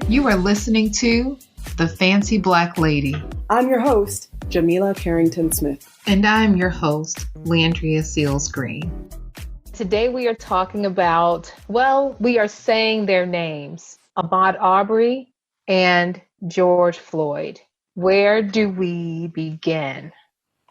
You are listening to The Fancy Black Lady. I'm your host, Jamila Carrington Smith. And I'm your host, Landria Seals Green. Today we are talking about, we are saying their names, Ahmaud Arbery and George Floyd. Where do we begin?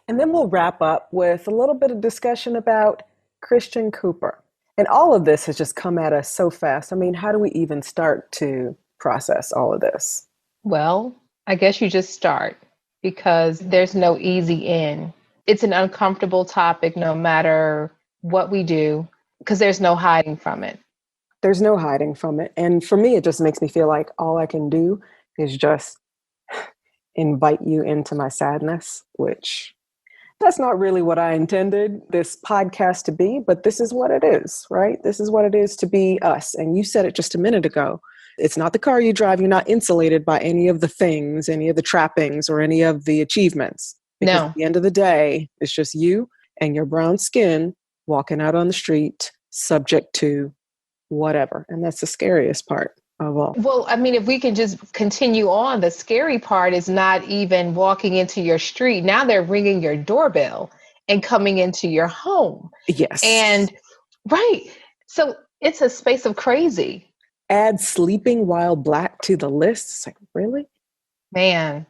And then we'll wrap up with a little bit of discussion about Christian Cooper. And all of this has just come at us so fast. I mean, how do we even start to process all of this? Well, I guess you just start because there's no easy in. It's an uncomfortable topic no matter what we do because there's no hiding from it. There's no hiding from it. And for me, it just makes me feel like all I can do is just invite you into my sadness, which that's not really what I intended this podcast to be, but this is what it is, right? This is what it is to be us. And you said it just a minute ago. It's not the car you drive. You're not insulated by any of the things, any of the trappings, or any of the achievements. Because No. At the end of the day, it's just you and your brown skin walking out on the street, subject to whatever. And that's the scariest part of all. Well, I mean, if we can just continue on, the scary part is not even walking into your street. Now they're ringing your doorbell and coming into your home. Yes. And right. So it's a space of crazy. Add sleeping while black to the list. It's like, really? Man.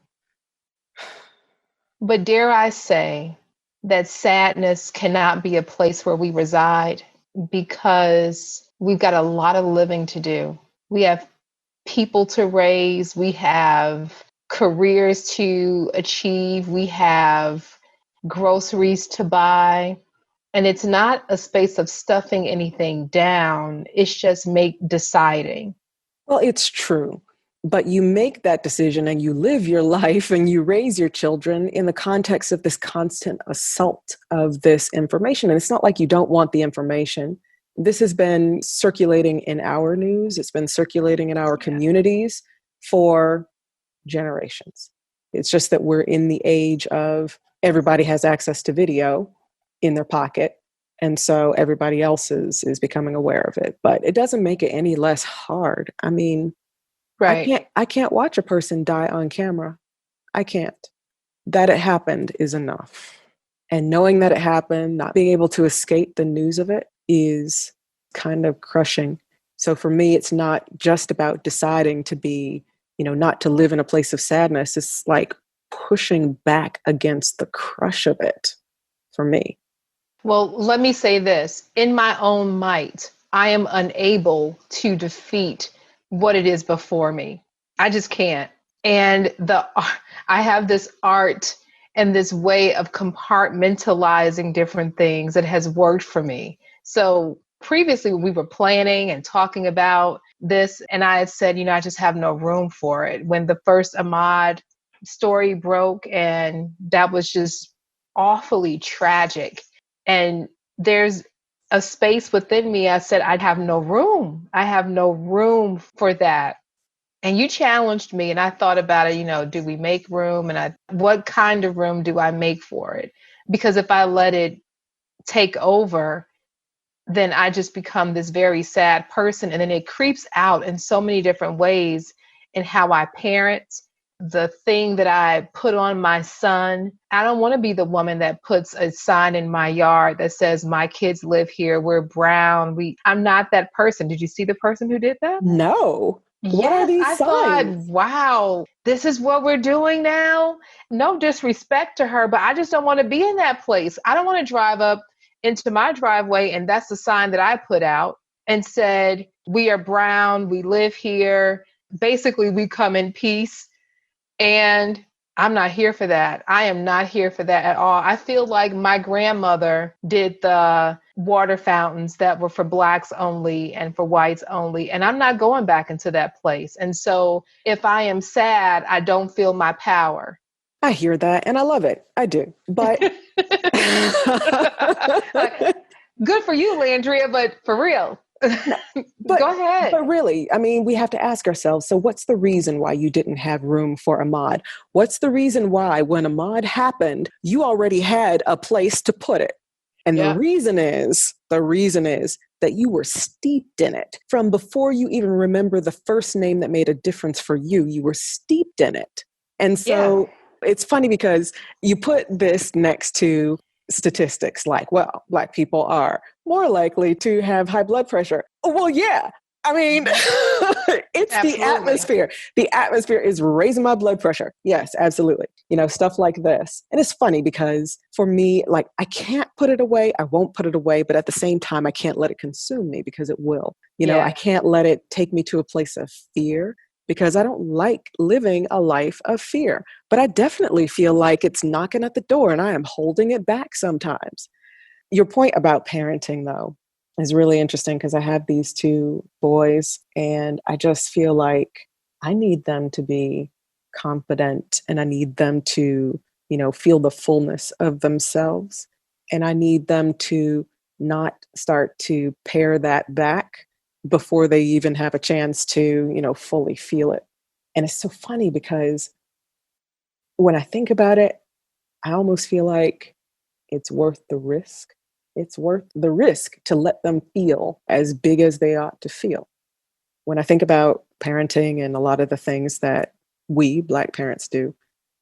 But dare I say that sadness cannot be a place where we reside because we've got a lot of living to do. We have people to raise. We have careers to achieve. We have groceries to buy. And it's not a space of stuffing anything down. It's just deciding. Well, it's true. But you make that decision and you live your life and you raise your children in the context of this constant assault of this information. And it's not like you don't want the information. This has been circulating in our news. It's been circulating in our communities for generations. It's just that we're in the age of everybody has access to video in their pocket. And so everybody else is becoming aware of it. But it doesn't make it any less hard. I mean, right. I can't watch a person die on camera. I can't. That it happened is enough. And knowing that it happened, not being able to escape the news of it is kind of crushing. So for me, it's not just about deciding to be, not to live in a place of sadness. It's like pushing back against the crush of it for me. Well, let me say this. In my own might, I am unable to defeat what it is before me. I just can't. And I have this art and this way of compartmentalizing different things that has worked for me. So previously we were planning and talking about this, and I had said, I just have no room for it. When the first Ahmaud story broke, and that was just awfully tragic. And there's a space within me. I said, I'd have no room. I have no room for that. And you challenged me, and I thought about it, do we make room? And what kind of room do I make for it? Because if I let it take over, then I just become this very sad person. And then it creeps out in so many different ways in how I parent, the thing that I put on my son. I don't want to be the woman that puts a sign in my yard that says, my kids live here, we're brown. I'm not that person. Did you see the person who did that? No. What are these I signs? thought, wow, this is what we're doing now. No disrespect to her, but I just don't want to be in that place. I don't want to drive up into my driveway and that's the sign that I put out and said, we are brown, we live here. Basically, we come in peace. And I'm not here for that. I am not here for that at all. I feel like my grandmother did the water fountains that were for Blacks only and for whites only. And I'm not going back into that place. And so if I am sad, I don't feel my power. I hear that and I love it. I do. But good for you, Landria, but for real. Go ahead. But really, I mean, we have to ask ourselves, so what's the reason why you didn't have room for Ahmaud? What's the reason why when Ahmaud happened, you already had a place to put it? And Yeah. the reason is that you were steeped in it from before you even remember the first name that made a difference for you. You were steeped in it. And so it's funny because you put this next to statistics like, well, Black people are more likely to have high blood pressure. Well, yeah. I mean, it's Absolutely. the atmosphere. The atmosphere is raising my blood pressure. Yes, absolutely. Stuff like this. And it's funny because for me, like, I can't put it away. I won't put it away. But at the same time, I can't let it consume me because it will. I can't let it take me to a place of fear because I don't like living a life of fear. But I definitely feel like it's knocking at the door and I am holding it back sometimes. Your point about parenting, though, is really interesting because I have these two boys and I just feel like I need them to be confident and I need them to, feel the fullness of themselves. And I need them to not start to pare that back before they even have a chance to, fully feel it. And it's so funny because when I think about it, I almost feel like it's worth the risk. It's worth the risk to let them feel as big as they ought to feel. When I think about parenting and a lot of the things that we Black parents do,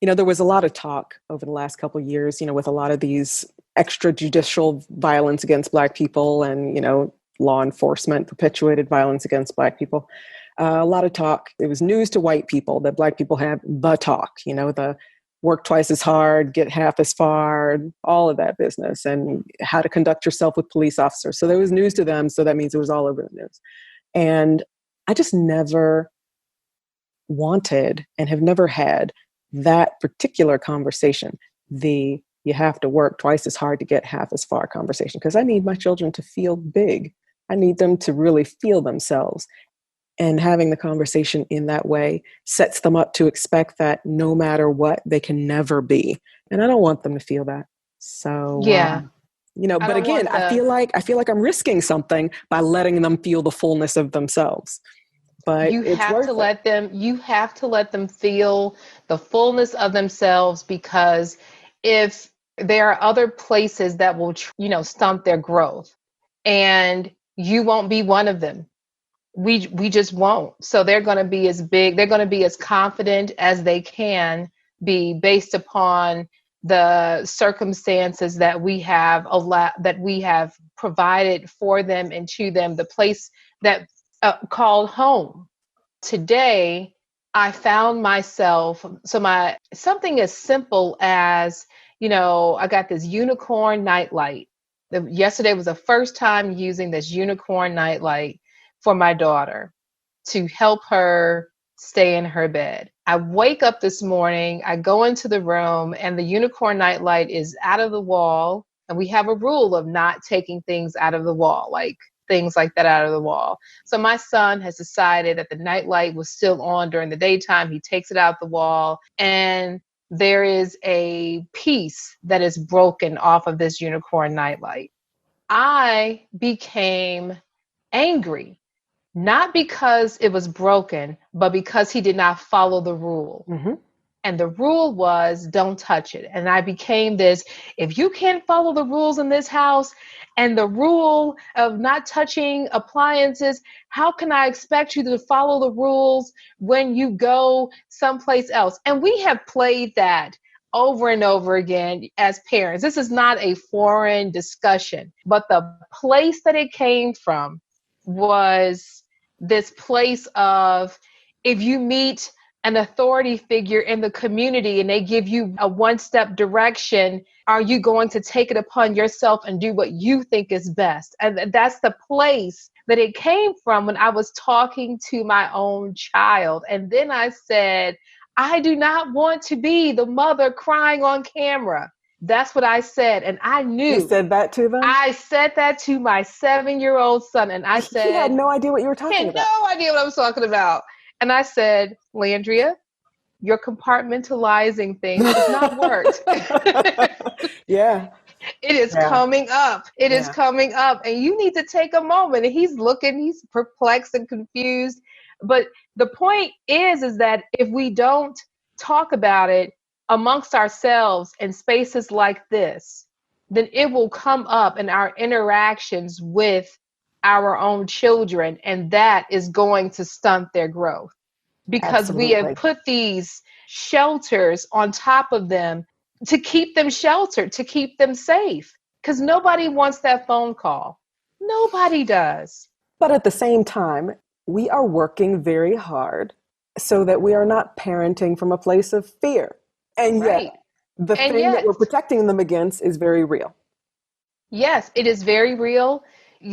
there was a lot of talk over the last couple of years, with a lot of these extrajudicial violence against Black people and, law enforcement perpetuated violence against Black people. A lot of talk. It was news to white people that Black people have the talk, the work twice as hard, get half as far, all of that business, and how to conduct yourself with police officers. So there was news to them. So that means it was all over the news. And I just never wanted and have never had that particular conversation, the you have to work twice as hard to get half as far conversation, because I need my children to feel big. I need them to really feel themselves. And having the conversation in that way sets them up to expect that no matter what, they can never be. And I don't want them to feel that. So, but again, I feel like I'm risking something by letting them feel the fullness of themselves. But you have to let them feel the fullness of themselves, because if there are other places that will, stunt their growth, and you won't be one of them. We just won't. So they're going to be as big, they're going to be as confident as they can be based upon the circumstances that we have provided for them and to them, the place that called home. Today, I found myself, something as simple as, I got this unicorn nightlight. Yesterday was the first time using this unicorn nightlight for my daughter to help her stay in her bed. I wake up this morning, I go into the room, and the unicorn nightlight is out of the wall. And we have a rule of not taking things out of the wall, like things like that out of the wall. So my son has decided that the nightlight was still on during the daytime. He takes it out the wall, and there is a piece that is broken off of this unicorn nightlight. I became angry, not because it was broken, but because he did not follow the rule. Mm-hmm. And the rule was, don't touch it. And I became this, if you can't follow the rules in this house and the rule of not touching appliances, how can I expect you to follow the rules when you go someplace else? And we have played that over and over again as parents. This is not a foreign discussion, but the place that it came from was this place of, if you meet an authority figure in the community and they give you a one-step direction, are you going to take it upon yourself and do what you think is best? And that's the place that it came from when I was talking to my own child. And then I said, I do not want to be the mother crying on camera. That's what I said. And I knew. You said that to them? I said that to my 7-year-old son. And I said, he had no idea what you were talking about. No idea what I was talking about. And I said, Landria, your compartmentalizing thing has not worked. Yeah. It is coming up. It is coming up. And you need to take a moment. And he's looking, he's perplexed and confused. But the point is that if we don't talk about it amongst ourselves in spaces like this, then it will come up in our interactions with our own children, and that is going to stunt their growth because we have Absolutely. put these shelters on top of them to keep them sheltered, to keep them safe, because nobody wants that phone call. Nobody does. But at the same time, we are working very hard so that we are not parenting from a place of fear. And Right. yet, the And thing that yet, we're protecting them against is very real. yes, it is very real.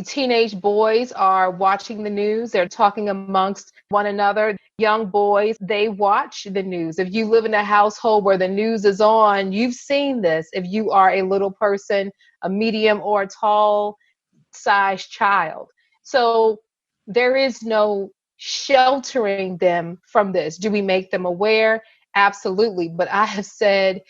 Teenage boys are watching the news. They're talking amongst one another. Young boys, they watch the news. If you live in a household where the news is on, you've seen this. If you are a little person, a medium or a tall sized child. So there is no sheltering them from this. Do we make them aware? Absolutely. But I have said,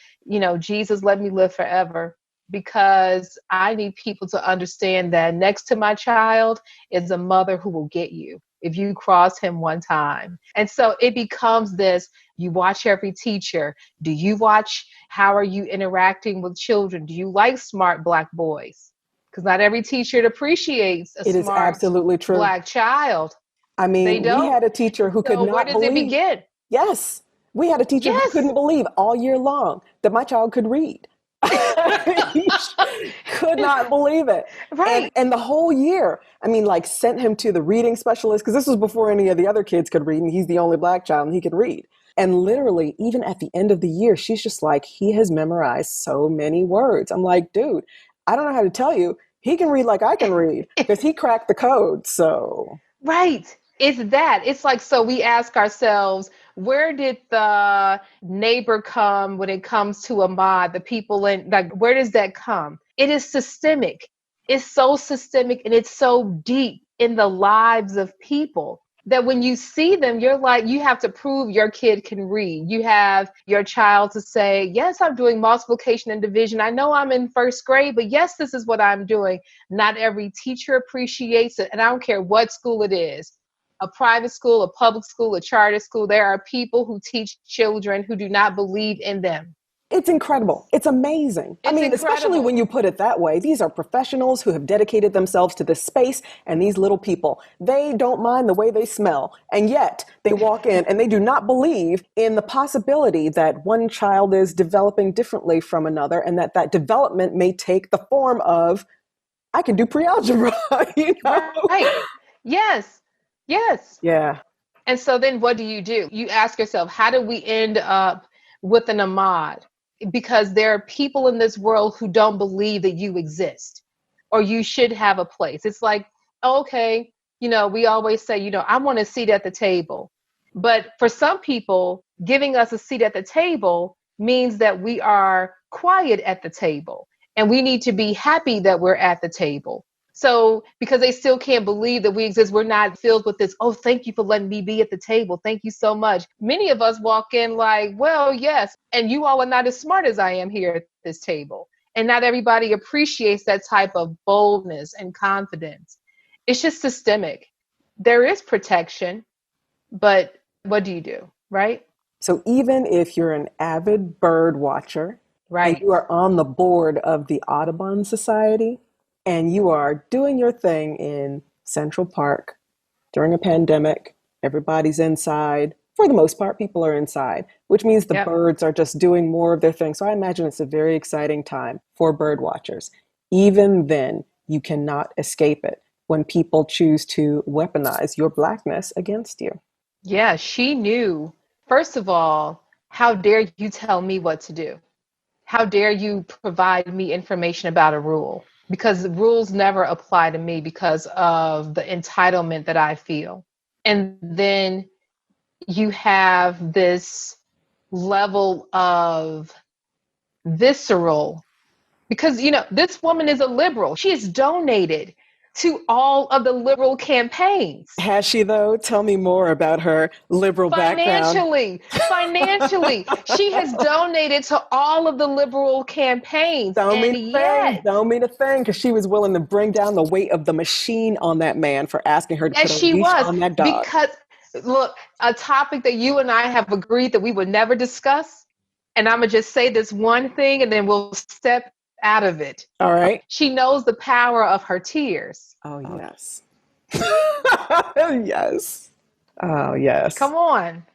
Jesus, let me live forever, because I need people to understand that next to my child is a mother who will get you if you cross him one time. And so it becomes this: you watch every teacher. Do you watch? How are you interacting with children? Do you like smart Black boys? Because not every teacher appreciates a It is smart absolutely true. Black child. I They mean, we don't. had a teacher who could So where not does it believe. begin? Yes, we had a teacher who Yes. couldn't believe all year long that my child could read. He could not believe it. Right. And the whole year, I mean, like, sent him to the reading specialist, because this was before any of the other kids could read, and he's the only Black child and he could read. And literally, even at the end of the year, she's just like, he has memorized so many words. I'm like, dude, I don't know how to tell you. He can read like I can read because he cracked the code. So, Right. It's that. It's like, so we ask ourselves, where did the neighbor come when it comes to a mod, the people in, like, where does that come? It is systemic. It's so systemic and it's so deep in the lives of people that when you see them, you're like, you have to prove your kid can read. You have your child to say, yes, I'm doing multiplication and division. I know I'm in first grade, but yes, this is what I'm doing. Not every teacher appreciates it. And I don't care what school it is, a private school, a public school, a charter school. There are people who teach children who do not believe in them. it's incredible. It's amazing. I It's mean, especially incredible. when you put it that way. These are professionals who have dedicated themselves to this space, and these little people, they don't mind the way they smell. And yet they walk in and they do not believe in the possibility that one child is developing differently from another, and that that development may take the form of, I can do pre-algebra, you know? Right. Yes. Yes. Yeah. And so then what do? You ask yourself, how do we end up with an Ahmad? Because there are people in this world who don't believe that you exist or you should have a place. It's like, okay, we always say, I want a seat at the table. But for some people, giving us a seat at the table means that we are quiet at the table and we need to be happy that we're at the table. So because they still can't believe that we exist, we're not filled with this, oh, thank you for letting me be at the table. Thank you so much. Many of us walk in like, well, yes, and you all are not as smart as I am here at this table. And not everybody appreciates that type of boldness and confidence. It's just systemic. There is protection, but what do you do, right? So even if you're an avid bird watcher and Right. you are on the board of the Audubon Society and you are doing your thing in Central Park during a pandemic, everybody's inside. For the most part, people are inside, which means the Yep. birds are just doing more of their thing. So I imagine it's a very exciting time for bird watchers. Even then, you cannot escape it when people choose to weaponize your Blackness against you. Yeah, she knew. First of all, how dare you tell me what to do? How dare you provide me information about a rule? Because the rules never apply to me because of the entitlement that I feel. And then you have this level of visceral, because, this woman is a liberal. She has donated to all of the liberal campaigns. Has she, though? Tell me more about her liberal background. Financially, she has donated to all of the liberal campaigns. Don't And mean a thing, because she was willing to bring down the weight of the machine on that man for asking her to as put a she leash was, on that dog. because look, a topic that you and I have agreed that we would never discuss. And I'm going to just say this one thing and then we'll step out of it. All right. She knows the power of her tears. Oh, yes. Yes. Oh, yes. Come on.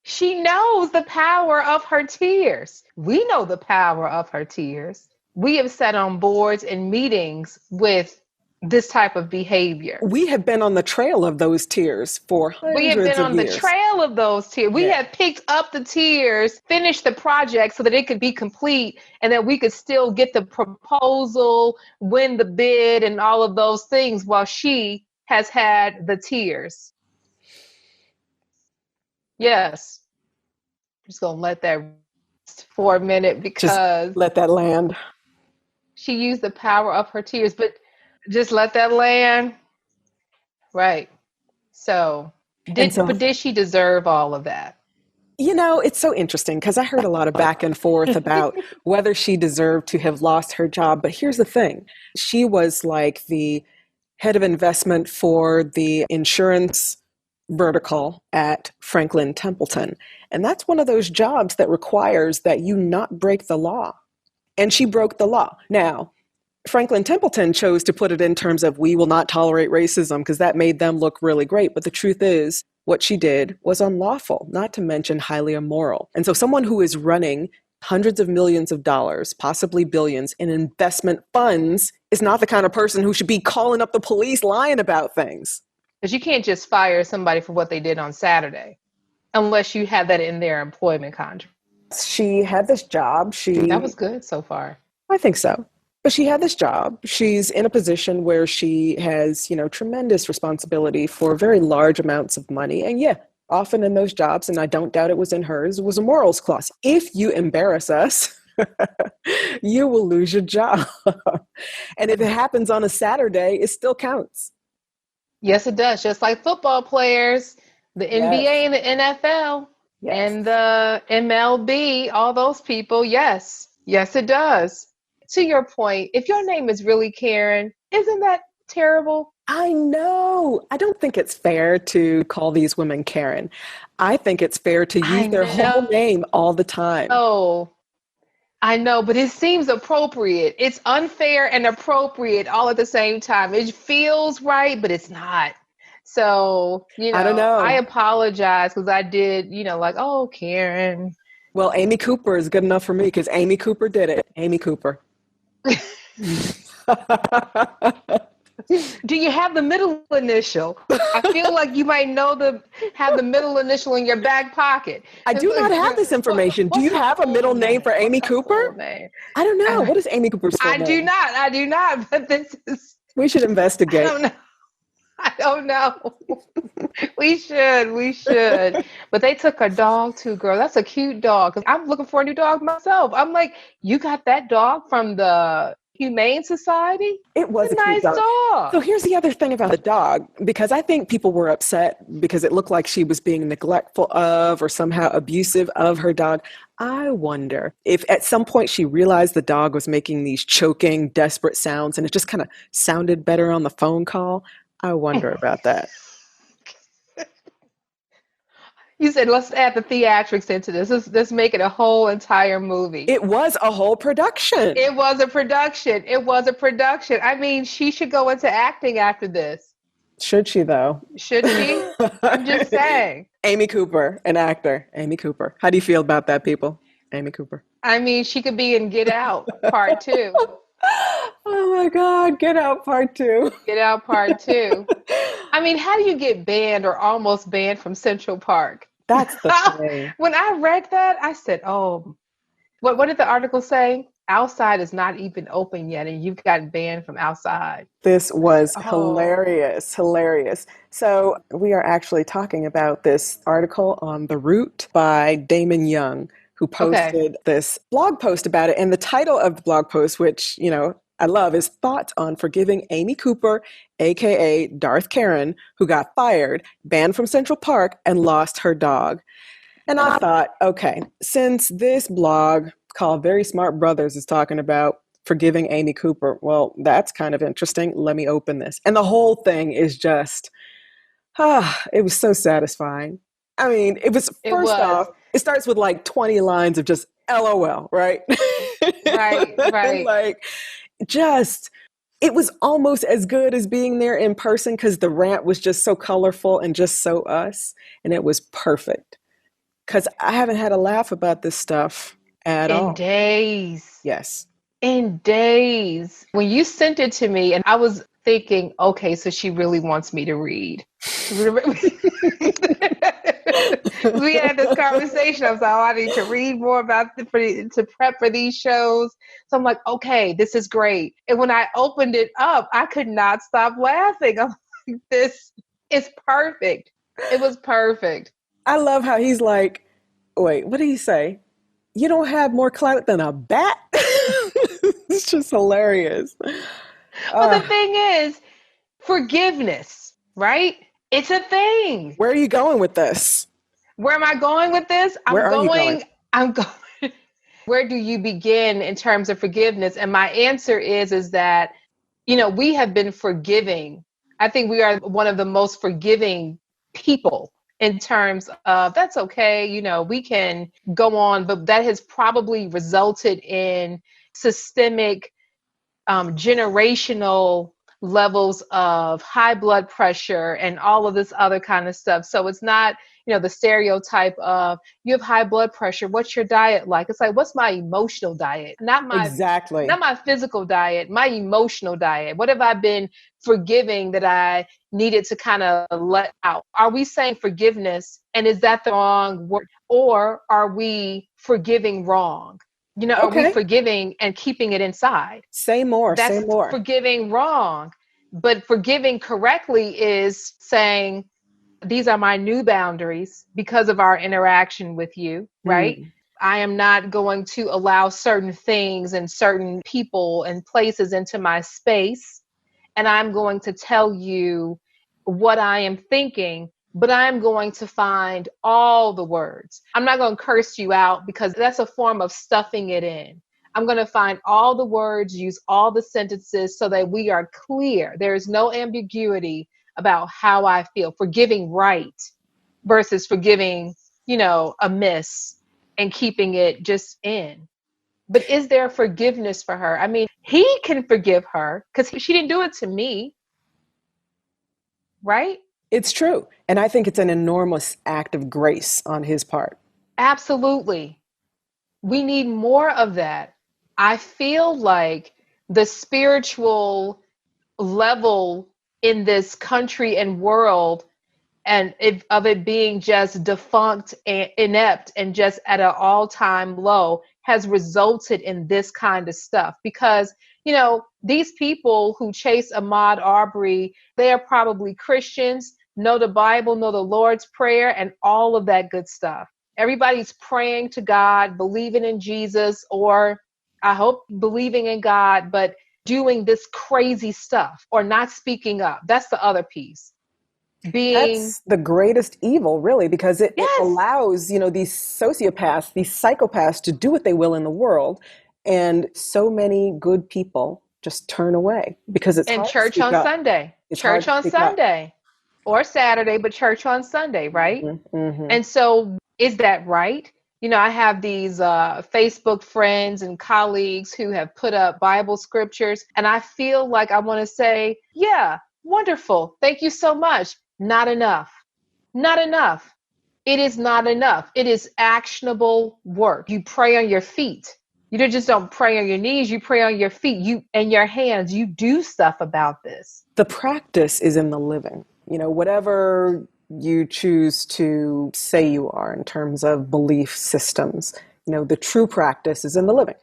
She knows the power of her tears. We know the power of her tears. We have sat on boards and meetings with this type of behavior. We have been on the trail of those tears for hundreds of years. We have been on the trail of those tears. We have picked up the tears, finished the project so that it could be complete, and that we could still get the proposal, win the bid, and all of those things while she has had the tears. Yes. I'm just going to let that rest for a minute because just let that land. She used the power of her tears, but just let that land. Right. So, did she deserve all of that? You know, it's so interesting because I heard a lot of back and forth about whether she deserved to have lost her job. But here's the thing. She was like the head of investment for the insurance vertical at Franklin Templeton. And that's one of those jobs that requires that you not break the law. And she broke the law. Now, Franklin Templeton chose to put it in terms of we will not tolerate racism because that made them look really great. But the truth is, what she did was unlawful, not to mention highly immoral. And so someone who is running hundreds of millions of dollars, possibly billions, in investment funds is not the kind of person who should be calling up the police lying about things. Because you can't just fire somebody for what they did on Saturday unless you have that in their employment contract. She had this job. That was good so far. I think so. But she had this job. She's in a position where she has, tremendous responsibility for very large amounts of money. And yeah, often in those jobs, and I don't doubt it was in hers, was a morals clause. If you embarrass us, you will lose your job. And if it happens on a Saturday, it still counts. Yes, it does. Just like football players, the NBA and the NFL and the MLB, all those people. Yes, it does. To your point, if your name is really Karen, isn't that terrible? I know. I don't think it's fair to call these women Karen. I think it's fair to use their whole name all the time. Oh, I know, but it seems appropriate. It's unfair and appropriate all at the same time. It feels right, but it's not. So, I don't know. I apologize because I did, oh, Karen. Well, Amy Cooper is good enough for me because Amy Cooper did it. Amy Cooper. Do you have the middle initial? I feel like you might have the middle initial in your back pocket. I do not have this information. Do you have a middle name for Amy Cooper? I don't know. What is Amy Cooper's full name? I do not, but this is... We should investigate. I don't know. We should. But they took a dog too, girl. That's a cute dog. I'm looking for a new dog myself. I'm like, you got that dog from the Humane Society? It was a nice cute dog. So here's the other thing about the dog, because I think people were upset because it looked like she was being neglectful of or somehow abusive of her dog. I wonder if at some point she realized the dog was making these choking, desperate sounds and it just kind of sounded better on the phone call. I wonder about that. You said, let's add the theatrics into this. Let's make it a whole entire movie. It was a whole production. It was a production. I mean, she should go into acting after this. Should she, though? Should she? I'm just saying. Amy Cooper, an actor. Amy Cooper. How do you feel about that, people? Amy Cooper. I mean, she could be in Get Out Part 2. Oh my God, Get Out Part 2. Get Out Part 2. I mean, how do you get banned or almost banned from Central Park? That's the thing. When I read that, I said, oh, what did the article say? Outside is not even open yet, and you've gotten banned from outside. This was hilarious. So we are actually talking about this article on The Root by Damon Young, who posted this blog post about it. And the title of the blog post, which, I love, is Thoughts on Forgiving Amy Cooper, a.k.a. Darth Karen, who got fired, banned from Central Park, and lost her dog. And I thought, okay, since this blog called Very Smart Brothers is talking about forgiving Amy Cooper, well, that's kind of interesting. Let me open this. And the whole thing is just, it was so satisfying. I mean, it was, first off, it starts with like 20 lines of just LOL, right? Right. Like, just, it was almost as good as being there in person because the rant was just so colorful and just so us. And it was perfect because I haven't had a laugh about this stuff at In all. days. Yes. In days. When you sent it to me, and I was thinking, okay, so she really wants me to read. We had this conversation. I was like, oh, I need to read more about to prep for these shows. So I'm like, okay, this is great. And when I opened it up, I could not stop laughing. I'm like, this is perfect. It was perfect. I love how he's like, wait, what did he say? You don't have more clout than a bat? It's just hilarious. But the thing is, forgiveness, right? It's a thing. Where are you going with this? Where am I going with this? Where are you going? I'm going. Where do you begin in terms of forgiveness? And my answer is that, we have been forgiving. I think we are one of the most forgiving people in terms of that's okay. We can go on, but that has probably resulted in systemic, generational levels of high blood pressure and all of this other kind of stuff. So it's not, the stereotype of you have high blood pressure. What's your diet like? It's like, what's my emotional diet? Not my physical diet, my emotional diet. What have I been forgiving that I needed to kind of let out? Are we saying forgiveness? And is that the wrong word? Or are we forgiving wrong? Are we forgiving and keeping it inside? Say more. That's forgiving wrong. But forgiving correctly is saying, these are my new boundaries because of our interaction with you, right? I am not going to allow certain things and certain people and places into my space. And I'm going to tell you what I am thinking, but I'm going to find all the words. I'm not going to curse you out because that's a form of stuffing it in. I'm going to find all the words, use all the sentences so that we are clear. There is no ambiguity about how I feel. Forgiving right versus forgiving, amiss and keeping it just in. But is there forgiveness for her? I mean, he can forgive her because she didn't do it to me. Right? It's true. And I think it's an enormous act of grace on his part. Absolutely. We need more of that. I feel like the spiritual level in this country and world and of it being just defunct and inept and just at an all-time low has resulted in this kind of stuff because these people who chase Ahmaud Arbery, they are probably Christians, know the Bible, know the Lord's Prayer and all of that good stuff. Everybody's praying to God, believing in Jesus, or I hope believing in God, but doing this crazy stuff or not speaking up. That's the other piece. That's the greatest evil, really, because it allows, these sociopaths, these psychopaths to do what they will in the world. And so many good people just turn away because it's hard church to on up. Sunday. It's church on Sunday or Saturday, but church on Sunday, right? Mm-hmm. And so is that right? I have these Facebook friends and colleagues who have put up Bible scriptures, and I feel like I want to say, yeah, wonderful. Thank you so much. Not enough. Not enough. It is not enough. It is actionable work. You pray on your feet. You just don't pray on your knees. You pray on your feet. You and your hands. You do stuff about this. The practice is in the living. Whatever you choose to say you are in terms of belief systems, the true practice is in the living.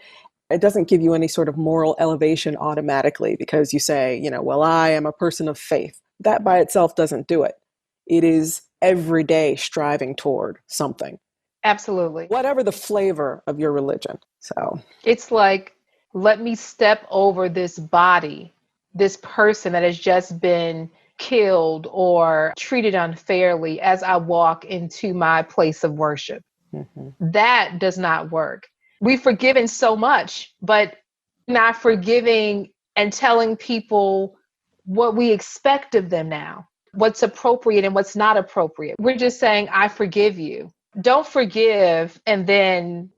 It doesn't give you any sort of moral elevation automatically because you say, well, I am a person of faith. That by itself doesn't do it. It is every day striving toward something. Absolutely. Whatever the flavor of your religion. So it's like, let me step over this body, this person that has just been killed or treated unfairly as I walk into my place of worship. Mm-hmm. That does not work. We've forgiven so much, but not forgiving and telling people what we expect of them now, what's appropriate and what's not appropriate. We're just saying, I forgive you. Don't forgive and then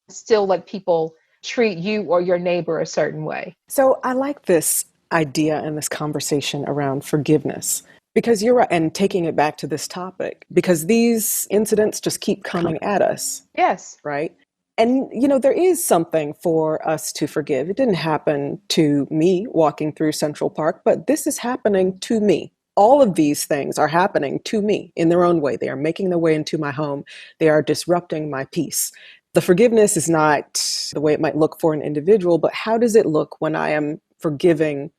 still let people treat you or your neighbor a certain way. So I like this idea and this conversation around forgiveness because you're right, and taking it back to this topic, because these incidents just keep coming at us. Yes. Right? And, there is something for us to forgive. It didn't happen to me walking through Central Park, but this is happening to me. All of these things are happening to me in their own way. They are making their way into my home. They are disrupting my peace. The forgiveness is not the way it might look for an individual, but how does it look when I am forgiving?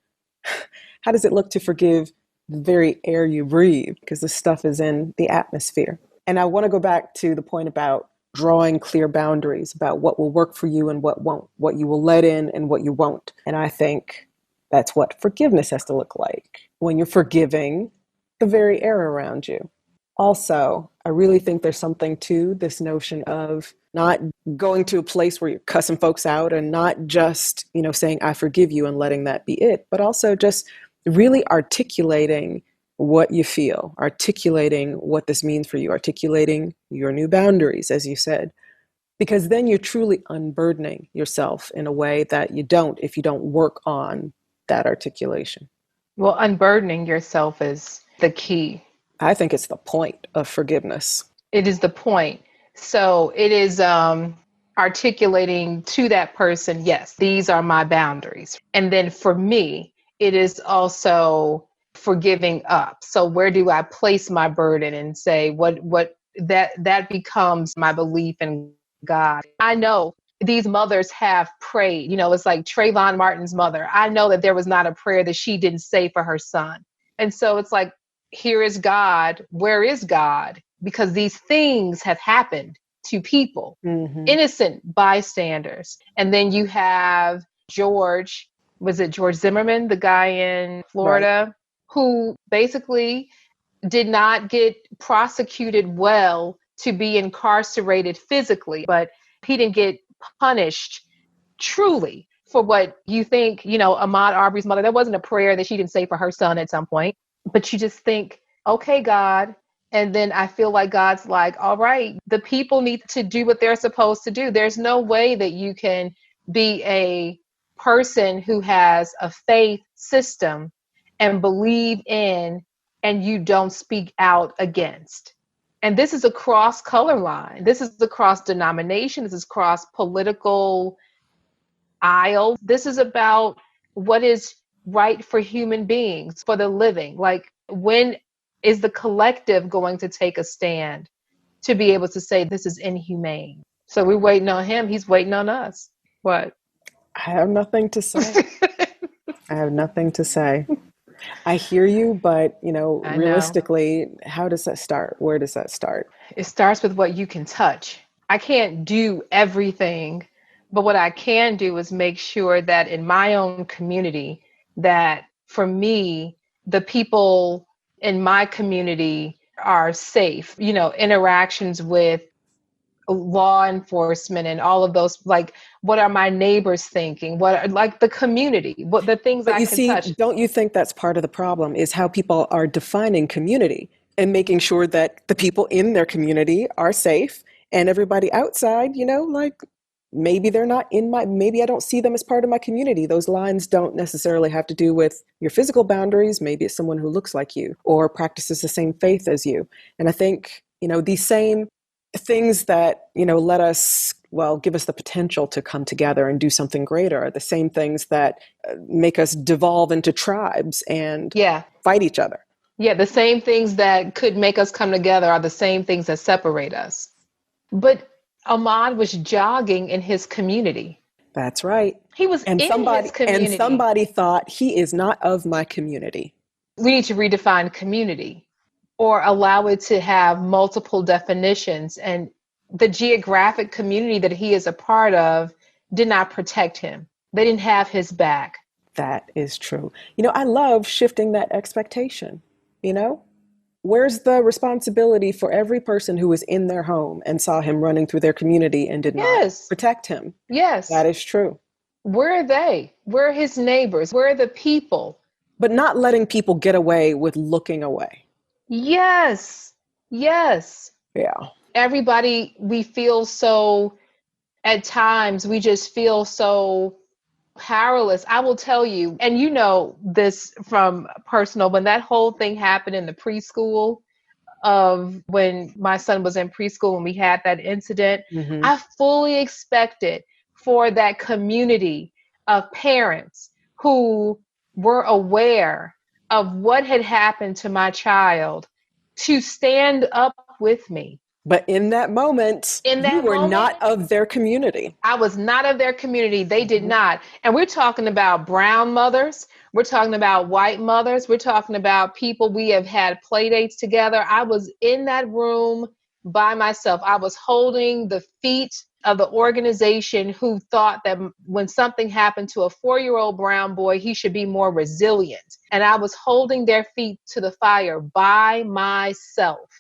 How does it look to forgive the very air you breathe? Because this stuff is in the atmosphere. And I want to go back to the point about drawing clear boundaries about what will work for you and what won't, what you will let in and what you won't. And I think that's what forgiveness has to look like when you're forgiving the very air around you. Also, I really think there's something to this notion of not going to a place where you're cussing folks out and not just, saying, I forgive you and letting that be it, but also just really articulating what you feel, articulating what this means for you, articulating your new boundaries, as you said, because then you're truly unburdening yourself in a way that you don't if you don't work on that articulation. Well, unburdening yourself is the key. I think it's the point of forgiveness. It is the point. So it is articulating to that person, yes, these are my boundaries. And then for me, it is also forgiving up. So where do I place my burden and say what that becomes my belief in God. I know these mothers have prayed, it's like Trayvon Martin's mother. I know that there was not a prayer that she didn't say for her son. And so it's like, here is God. Where is God? Because these things have happened to people, innocent bystanders. And then you have George Zimmerman, the guy in Florida, right, who basically did not get prosecuted well to be incarcerated physically, but he didn't get punished truly for what you think, Ahmaud Arbery's mother, there wasn't a prayer that she didn't say for her son at some point, but you just think, okay, God. And then I feel like God's like, all right, the people need to do what they're supposed to do. There's no way that you can be a person who has a faith system and believe in and you don't speak out against. And this is across color line. This is across denomination. This is across political aisle. This is about what is right for human beings, for the living. Like, when is the collective going to take a stand to be able to say this is inhumane? So we're waiting on him. He's waiting on us. What? I have nothing to say. I have nothing to say. I hear you, but, realistically, how does that start? Where does that start? It starts with what you can touch. I can't do everything, but what I can do is make sure that in my own community, that for me, the people in my community are safe. Interactions with law enforcement and all of those, like, what are my neighbors thinking? What are, like, the community, what the things but I can touch. Don't you think that's part of the problem is how people are defining community and making sure that the people in their community are safe and everybody outside, like, maybe they're not maybe I don't see them as part of my community. Those lines don't necessarily have to do with your physical boundaries. Maybe it's someone who looks like you or practices the same faith as you. And I think, these same things that, let us, give us the potential to come together and do something greater are the same things that make us devolve into tribes and fight each other. Yeah, the same things that could make us come together are the same things that separate us. But Ahmaud was jogging in his community. That's right. He was in his community. And somebody thought, he is not of my community. We need to redefine community or allow it to have multiple definitions. And the geographic community that he is a part of did not protect him. They didn't have his back. That is true. I love shifting that expectation. Where's the responsibility for every person who was in their home and saw him running through their community and did not protect him? Yes. That is true. Where are they? Where are his neighbors? Where are the people? But not letting people get away with looking away. Yes. Yes. Yeah. Everybody, we feel so at times we just feel so powerless. I will tell you, and you know this from personal, when that whole thing happened in the preschool, of when my son was in preschool and we had that incident, Mm-hmm. I fully expected for that community of parents who were aware of what had happened to my child to stand up with me. But in that moment, In you that were moment, not of their community. I was not of their community. They did Mhm. not. And we're talking about brown mothers. We're talking about white mothers. We're talking about people we have had play dates together. I was in that room by myself. I was holding the feet of the organization who thought that when something happened to a 4-year-old brown boy, he should be more resilient. And I was holding their feet to the fire by myself.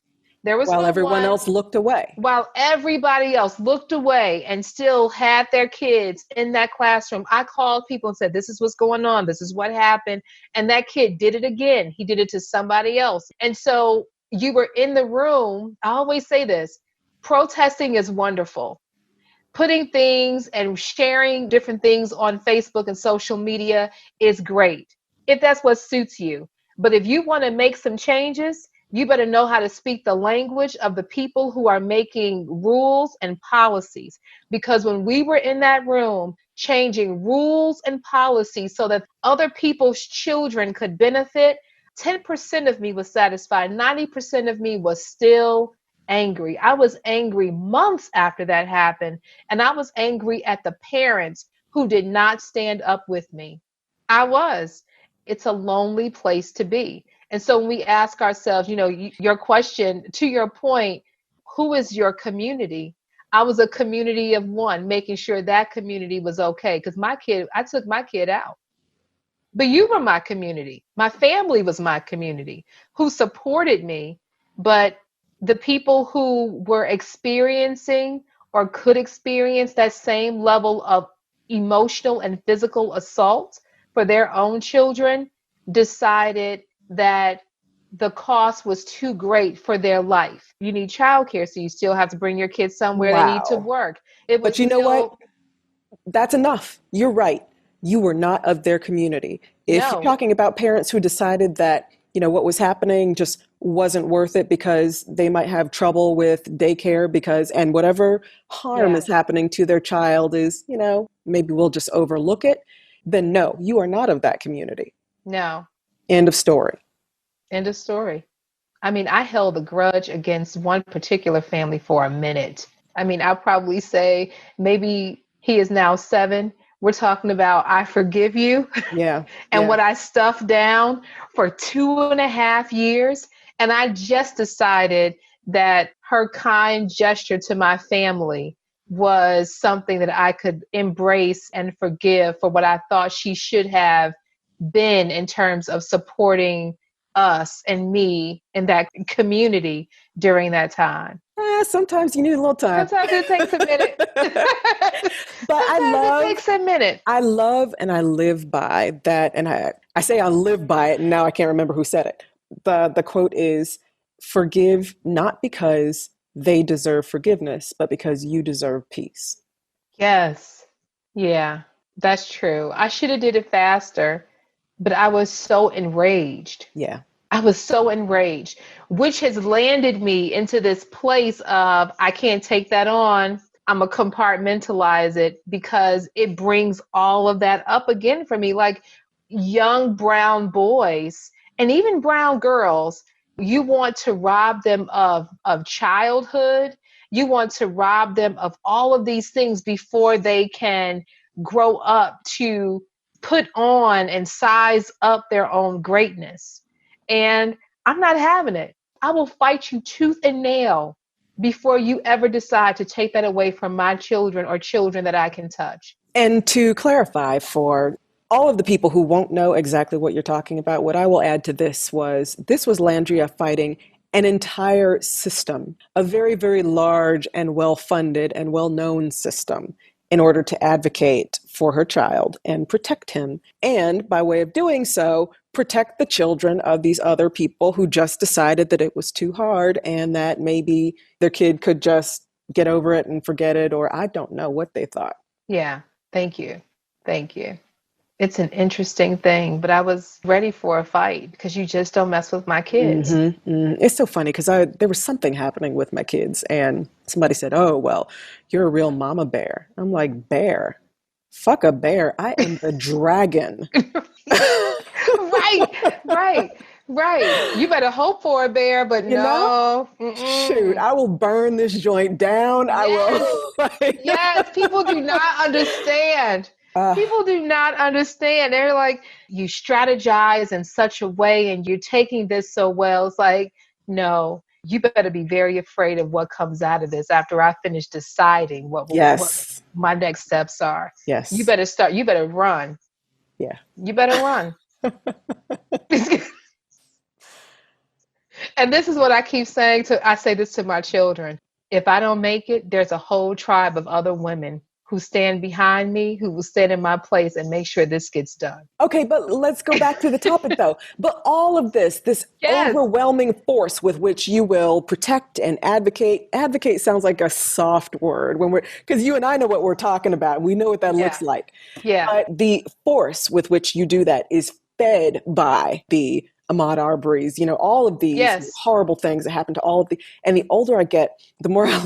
There was While no everyone one. else looked away. While everybody else looked away and still had their kids in that classroom, I called people and said, this is what's going on. This is what happened. And that kid did it again. He did it to somebody else. And so you were in the room. I always say this, protesting is wonderful. Putting things and sharing different things on Facebook and social media is great if that's what suits you. But if you want to make some changes, you better know how to speak the language of the people who are making rules and policies. Because when we were in that room changing rules and policies so that other people's children could benefit, 10% of me was satisfied. 90% of me was still angry. I was angry months after that happened. And I was angry at the parents who did not stand up with me. I was. It's a lonely place to be. And so when we ask ourselves, you know, your question, to your point, who is your community? I was a community of one, making sure that community was okay. Because I took my kid out. But you were my community. My family was my community who supported me. But the people who were experiencing or could experience that same level of emotional and physical assault for their own children decided that the cost was too great for their life. You need childcare, so you still have to bring your kids somewhere. They need to Wow. work. It But was you know what? still, That's enough. You're right. You were not of their community. If you're no, talking about parents who decided that, what was happening just wasn't worth it because they might have trouble with daycare and whatever harm yeah, is happening to their child is, maybe we'll just overlook it, then no, you are not of that community. no. End of story. End of story. I mean, I held a grudge against one particular family for a minute. I mean, I'll probably say maybe he is now 7. We're talking about I forgive you Yeah. and Yeah. what I stuffed down for 2.5 years. And I just decided that her kind gesture to my family was something that I could embrace and forgive for what I thought she should have been in terms of supporting us and me in that community during that time. Sometimes you need a little time. Sometimes it takes a minute. But Sometimes it takes a minute. I love and I live by that. And I say I live by it, and now I can't remember who said it. The quote is, forgive not because they deserve forgiveness, but because you deserve peace. Yes. Yeah, that's true. I should have did it faster, but I was so enraged. Yeah. I was so enraged, which has landed me into this place of I can't take that on. I'm going to compartmentalize it because it brings all of that up again for me. Like young brown boys and even brown girls, you want to rob them of childhood. You want to rob them of all of these things before they can grow up to put on and size up their own greatness. And I'm not having it. I will fight you tooth and nail before you ever decide to take that away from my children or children that I can touch. And to clarify for all of the people who won't know exactly what you're talking about, what I will add to this was Landria fighting an entire system, a very, very large and well-funded and well-known system in order to advocate for her child and protect him. And by way of doing so, protect the children of these other people who just decided that it was too hard and that maybe their kid could just get over it and forget it, or I don't know what they thought. Yeah. Thank you. Thank you. It's an interesting thing, but I was ready for a fight because you just don't mess with my kids. It's so funny because there was something happening with my kids, and somebody said, "Oh, well, you're a real mama bear." I'm like, "Bear? Fuck a bear. I am the dragon." Right. You better hope for a bear, but You know? no. Shoot, I will burn this joint down. I will. Yes, people do not understand. People do not understand. They're like, you strategize in such a way and you're taking this so well. It's like, no, you better be very afraid of what comes out of this after I finish deciding what Yes. my next steps are. Yes. You better run. Yeah. You better run. And this is what I keep saying I say this to my children. If I don't make it, there's a whole tribe of other women who stand behind me, who will stand in my place and make sure this gets done. Okay, but let's go back to the topic though. But all of this Yes. overwhelming force with which you will protect and advocate sounds like a soft word because you and I know what we're talking about. We know what that looks like. Yeah. But the force with which you do that is fed by the Ahmaud Arbery's, all of these horrible things that happen to all of and the older I get, the more I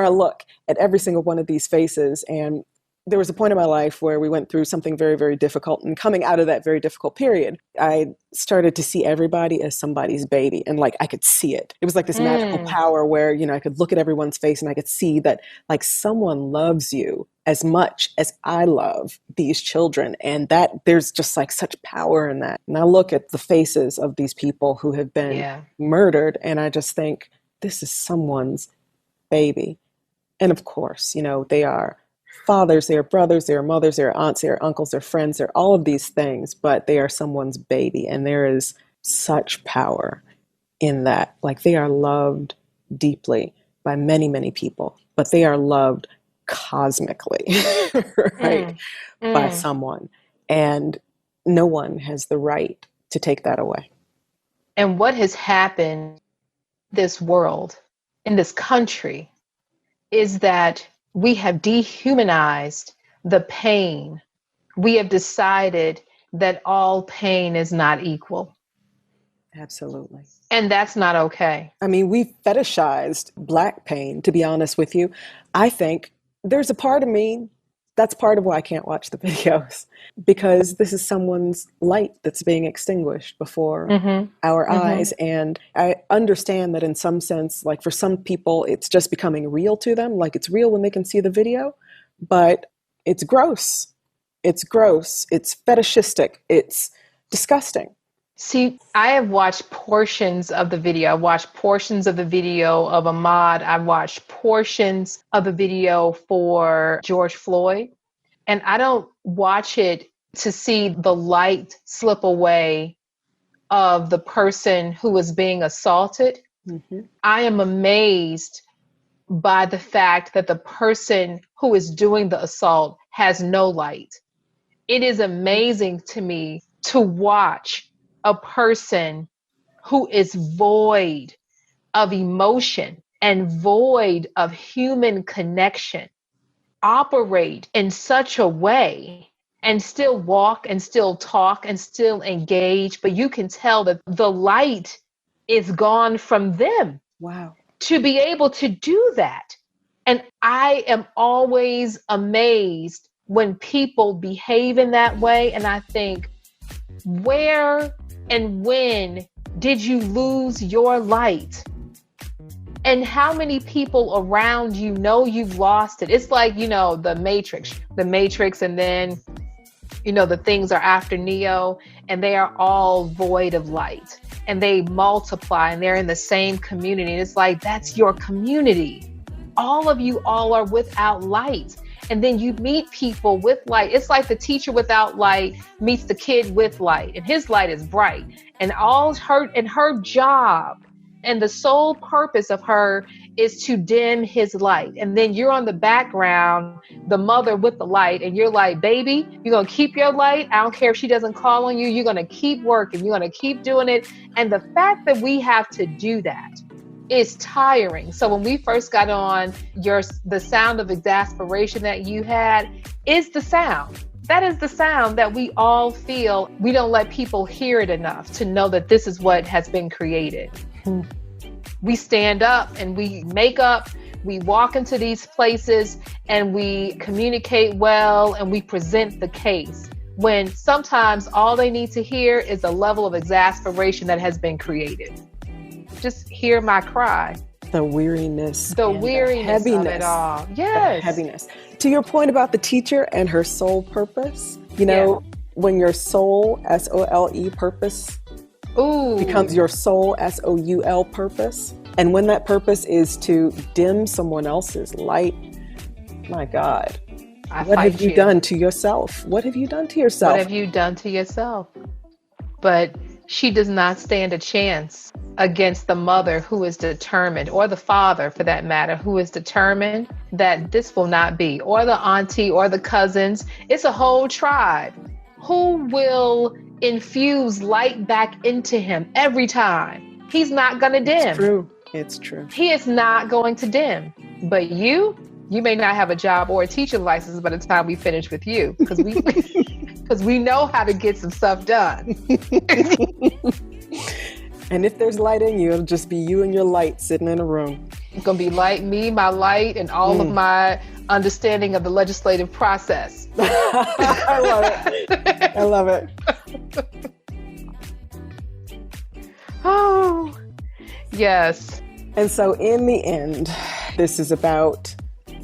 look at every single one of these faces. And there was a point in my life where we went through something very, very difficult, and coming out of that very difficult period, I started to see everybody as somebody's baby. And I could see it. It was like this magical power where, I could look at everyone's face and I could see that someone loves you as much as I love these children. And that there's just such power in that. And I look at the faces of these people who have been murdered, and I just think, this is someone's baby. And of course, they are fathers, they are brothers, they are mothers, they are aunts, they are uncles, they're friends, they're all of these things, but they are someone's baby. And there is such power in that. They are loved deeply by many, many people, but they are loved cosmically, right? By someone. And no one has the right to take that away. And what has happened in this world, in this country, is that we have dehumanized the pain. We have decided that all pain is not equal. Absolutely. And that's not okay. I mean, we fetishized Black pain, to be honest with you. I think there's a part of me, that's part of why I can't watch the videos, because this is someone's light that's being extinguished before our eyes. And I understand that in some sense, for some people, it's just becoming real to them. It's real when they can see the video, but it's gross. It's gross. It's fetishistic. It's disgusting. See, I have watched portions of the video. I watched portions of the video of Ahmaud. I watched portions of the video for George Floyd. And I don't watch it to see the light slip away of the person who is being assaulted. I am amazed by the fact that the person who is doing the assault has no light. It is amazing to me to watch a person who is void of emotion and void of human connection operate in such a way and still walk and still talk and still engage, but you can tell that the light is gone from them. Wow. To be able to do that. And I am always amazed when people behave in that way, and I think, where and when did you lose your light? And how many people around you know you've lost it? It's like, the Matrix, and then, the things are after Neo, and they are all void of light, and they multiply, and they're in the same community. And it's like, that's your community. All of you all are without light. And then you meet people with light. It's like the teacher without light meets the kid with light, and his light is bright. And her job and the sole purpose of her is to dim his light. And then you're on the background, the mother with the light, and you're like, baby, you're going to keep your light. I don't care if she doesn't call on you. You're going to keep working. You're going to keep doing it. And the fact that we have to do that is tiring. So when we first got on, the sound of exasperation that you had is the sound. That is the sound that we all feel. We don't let people hear it enough to know that this is what has been created. We stand up and we make up, we walk into these places and we communicate well and we present the case, when sometimes all they need to hear is a level of exasperation that has been created. Just hear my cry. The weariness. The weariness of it all. Yes. The heaviness. To your point about the teacher and her sole purpose, when your soul, SOLE purpose, becomes your soul, SOUL purpose, and when that purpose is to dim someone else's light, my God, what have you done to yourself? What have you done to yourself? What have you done to yourself? But she does not stand a chance against the mother who is determined, or the father for that matter, who is determined that this will not be, or the auntie or the cousins. It's a whole tribe who will infuse light back into him every time. He's not going to dim. It's true. He is not going to dim. But you may not have a job or a teaching license by the time we finish with you, because we know how to get some stuff done. And if there's light in you, it'll just be you and your light sitting in a room. It's going to be me, my light, and all of my understanding of the legislative process. I love it. I love it. Oh, yes. And so in the end, this is about,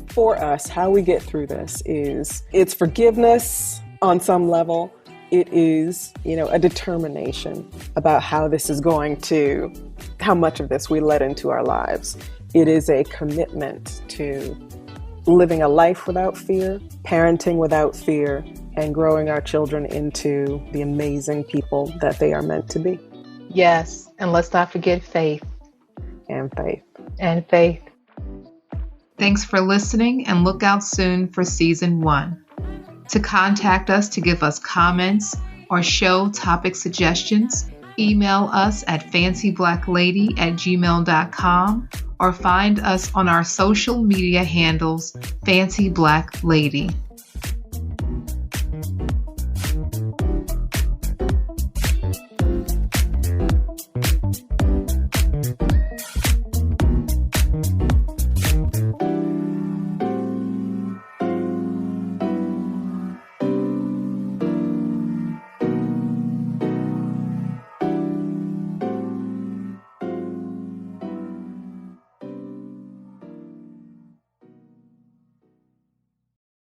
for us, how we get through this it's forgiveness on some level. It is, a determination about how this is how much of this we let into our lives. It is a commitment to living a life without fear, parenting without fear, and growing our children into the amazing people that they are meant to be. Yes. And let's not forget faith. And faith. And faith. Thanks for listening, and look out soon for season 1. To contact us to give us comments or show topic suggestions, email us at fancyblacklady@gmail.com or find us on our social media handles, Fancy Black Lady.